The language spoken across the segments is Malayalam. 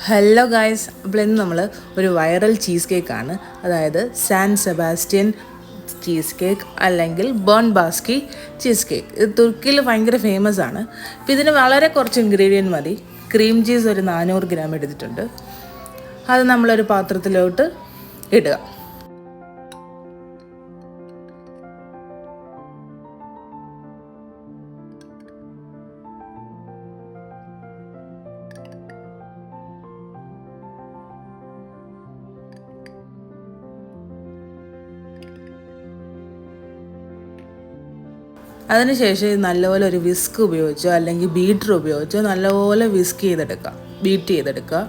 ഹലോ ഗായ്സ്, അപ്പോൾ ഇന്ന് നമ്മൾ ഒരു വൈറൽ ചീസ് കേക്കാണ്, അതായത് സാൻ സെബാസ്റ്റ്യൻ ചീസ് കേക്ക് അല്ലെങ്കിൽ ബേൺ ബാസ്കി ചീസ് കേക്ക്. ഇത് തുർക്കിയിൽ ഭയങ്കര ഫേമസ് ആണ്. അപ്പോൾ ഇതിന് വളരെ കുറച്ച് ഇൻഗ്രീഡിയൻറ്റ് മതി. ക്രീം ചീസ് ഒരു 400 ഗ്രാം എടുത്തിട്ടുണ്ട്. അത് നമ്മളൊരു പാത്രത്തിലോട്ട് ഇടുക. അതിനുശേഷം നല്ലപോലെ ഒരു വിസ്ക് ഉപയോഗിച്ചോ അല്ലെങ്കിൽ ബീറ്റർ ഉപയോഗിച്ചോ നല്ലപോലെ ബീറ്റ് ചെയ്തെടുക്കുക.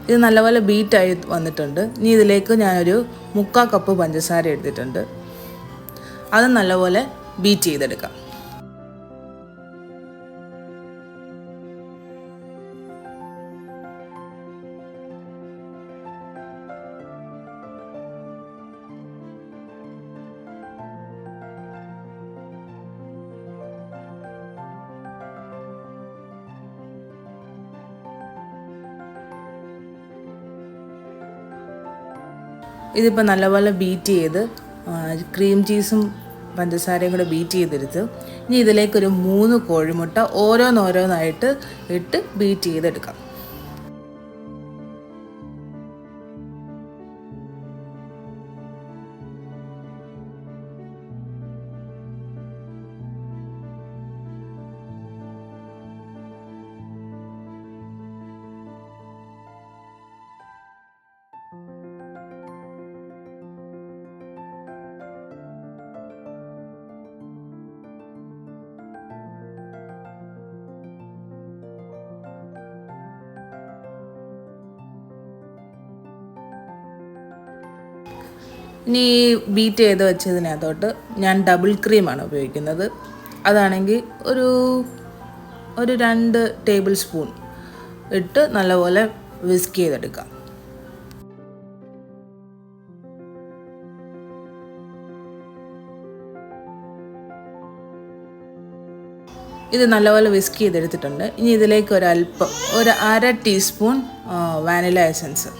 ഇത് നല്ലപോലെ ബീറ്റായി വന്നിട്ടുണ്ട്. ഇനി ഇതിലേക്ക് ഞാനൊരു 3/4 കപ്പ് പഞ്ചസാര എടുത്തിട്ടുണ്ട്. അത് നല്ലപോലെ ബീറ്റ് ചെയ്തെടുക്കാം. ഇതിപ്പോൾ നല്ലപോലെ ബീറ്റ് ചെയ്ത് ക്രീം ചീസും പഞ്ചസാരയും കൂടെ ബീറ്റ് ചെയ്തെടുത്ത് ഇനി ഇതിലേക്കൊരു 3 കോഴിമുട്ട ഓരോന്നായിട്ട് ഇട്ട് ബീറ്റ് ചെയ്തെടുക്കാം. ഇനി ബീറ്റ് ചെയ്ത് വെച്ചതിനകത്തോട്ട് ഞാൻ ഡബിൾ ക്രീമാണ് ഉപയോഗിക്കുന്നത്. അതാണെങ്കിൽ ഒരു 2 ടേബിൾ സ്പൂൺ ഇട്ട് നല്ലപോലെ വിസ്ക് ചെയ്തെടുക്കാം. ഇത് നല്ലപോലെ വിസ്ക് ചെയ്തെടുത്തിട്ടുണ്ട്. ഇനി ഇതിലേക്ക് ഒരു 1/2 ടീസ്പൂൺ വാനില എസൻസ്,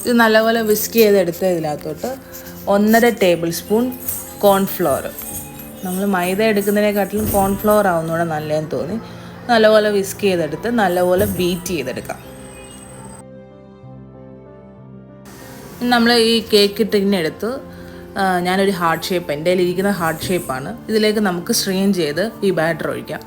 ഇത് നല്ലപോലെ വിസ്ക് ചെയ്തെടുത്ത് ഇതിനകത്തോട്ട് 1.5 ടേബിൾ സ്പൂൺ കോൺഫ്ലോർ, നമ്മൾ മൈദ എടുക്കുന്നതിനെക്കാട്ടിലും കോൺഫ്ലോർ ആവുന്നൂടെ നല്ലതെന്ന് തോന്നി. നല്ലപോലെ വിസ്ക് ചെയ്തെടുത്ത് നല്ലപോലെ ബീറ്റ് ചെയ്തെടുക്കാം. നമ്മൾ ഈ കേക്ക് ടിന്നെടുത്ത് ഞാനൊരു ഹാർട്ട് ഷേപ്പ്, എൻ്റെ കയ്യിലിരിക്കുന്ന ഹാർട്ട് ഷേപ്പാണ്. ഇതിലേക്ക് നമുക്ക് സ്ട്രെയിൻ ചെയ്ത് ഈ ബാറ്റർ ഒഴിക്കാം.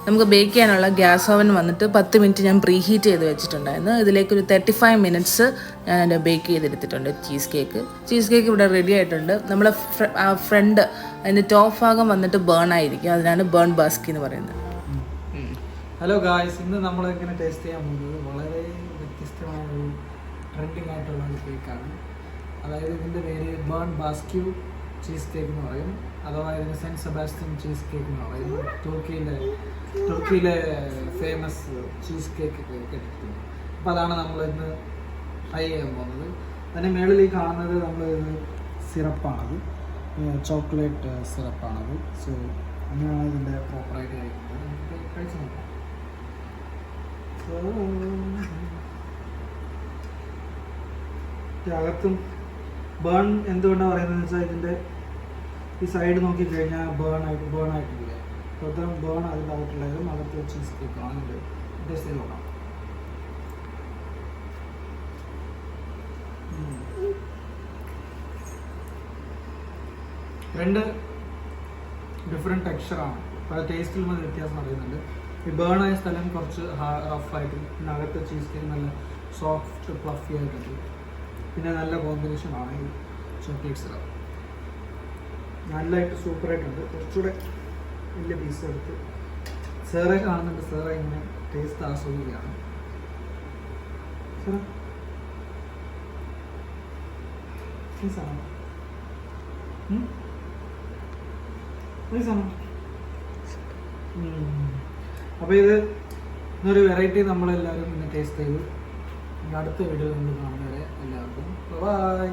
നമുക്ക് ബേക്ക് ചെയ്യാനുള്ള ഗ്യാസ് ഓവൻ വന്നിട്ട് 10 മിനിറ്റ് ഞാൻ പ്രീ ഹീറ്റ് ചെയ്ത് വെച്ചിട്ടുണ്ടായിരുന്നു. ഇതിലേക്കൊരു 35 മിനിറ്റ്സ് ഞാൻ എൻ്റെ ബേക്ക് ചെയ്തെടുത്തിട്ടുണ്ട്. ചീസ് കേക്ക് ഇവിടെ റെഡി ആയിട്ടുണ്ട്. നമ്മളെ ഫ്രണ്ട് അതിൻ്റെ ടോപ്പ് ഭാഗം വന്നിട്ട് ബേൺ ആയിരിക്കും, അതിനാണ് ബേൺ ബാസ്കി എന്ന് പറയുന്നത്. ഹലോ ഗായ്സ്, ഇന്ന് നമ്മൾ ഇങ്ങനെ ടേസ്റ്റ് ചെയ്യാൻ പോകുന്നത് വളരെ വ്യത്യസ്തമായ ഒരു ട്രെൻഡിങ് ആയിട്ടുള്ള ഒരു കേക്കാണ്. അതായത് ഇതിൻ്റെ പേര് ബേൺ ബാസ്ക്യൂ ചീസ് കേക്ക് എന്ന് പറയും, അഥവാ ഇതിന് സെൻറ്റ് സെബാസ്റ്റ്യൻ ചീസ് കേക്ക് എന്ന് പറയും. തുർക്കിയിലെ ഫേമസ് ചീസ് കേക്ക് കേട്ടിട്ടുണ്ട്. അപ്പോൾ അതാണ് നമ്മൾ ഇന്ന് ട്രൈ ചെയ്യാൻ പോകുന്നത്. അതിന് മുകളിൽ ഈ കാണുന്നത് നമ്മൾ സിറപ്പാണത്, ചോക്ലേറ്റ് സിറപ്പാണത്. സോ അങ്ങനെയാണ് ഇതിൻ്റെ പ്രോപ്പറായിട്ട് കഴിക്കുന്നത്. നമുക്ക് കഴിച്ച് നോക്കാം. അകത്തും ബേൺ എന്തുകൊണ്ടാണ് പറയുന്നതെന്ന് വെച്ചാൽ ഇതിൻ്റെ ഈ സൈഡ് നോക്കിക്കഴിഞ്ഞാൽ ബേൺ ആയിട്ടില്ല. പുറത്ത് ബേൺ അതിൻ്റെ അകത്തുള്ളതും അകത്ത് ചീസ് കേക്കാണ്. ഇത് ടേസ്റ്റ് ചെയ്ത് നോക്കാം. രണ്ട് ഡിഫറെൻറ്റ് ടെക്സ്ചറാണ്. അപ്പോൾ അത് ടേസ്റ്റിലും അത് വ്യത്യാസം അറിയുന്നുണ്ട്. ഈ ബേൺ ആയ സ്ഥലം കുറച്ച് റഫായിട്ടും പിന്നെ അകത്ത് ചീസ് കേക്ക് നല്ല സോഫ്റ്റ് ഫ്ലഫി ആയിട്ടുണ്ട്. പിന്നെ നല്ല കോമ്പിനേഷനാണ് ഈ ചോക്ലേറ്റ് സിറപ്പ്. നല്ലതായിട്ട് സൂപ്പറായിട്ടുണ്ട്. കുറച്ചുകൂടെ വലിയ പീസ് എടുത്ത് സേറെ കാണുന്നുണ്ട്. സേറെ ഇങ്ങനെ ടേസ്റ്റ് ആസ്വദിക്കുകയാണ്. അപ്പോൾ ഇത് ഇന്നൊരു വെറൈറ്റി നമ്മളെല്ലാവരും ഇന്ന് ടേസ്റ്റ് ചെയ്തു. അടുത്ത വീഡിയോ നമ്മൾ കാണുന്നവരെ എല്ലാവർക്കും ബൈ.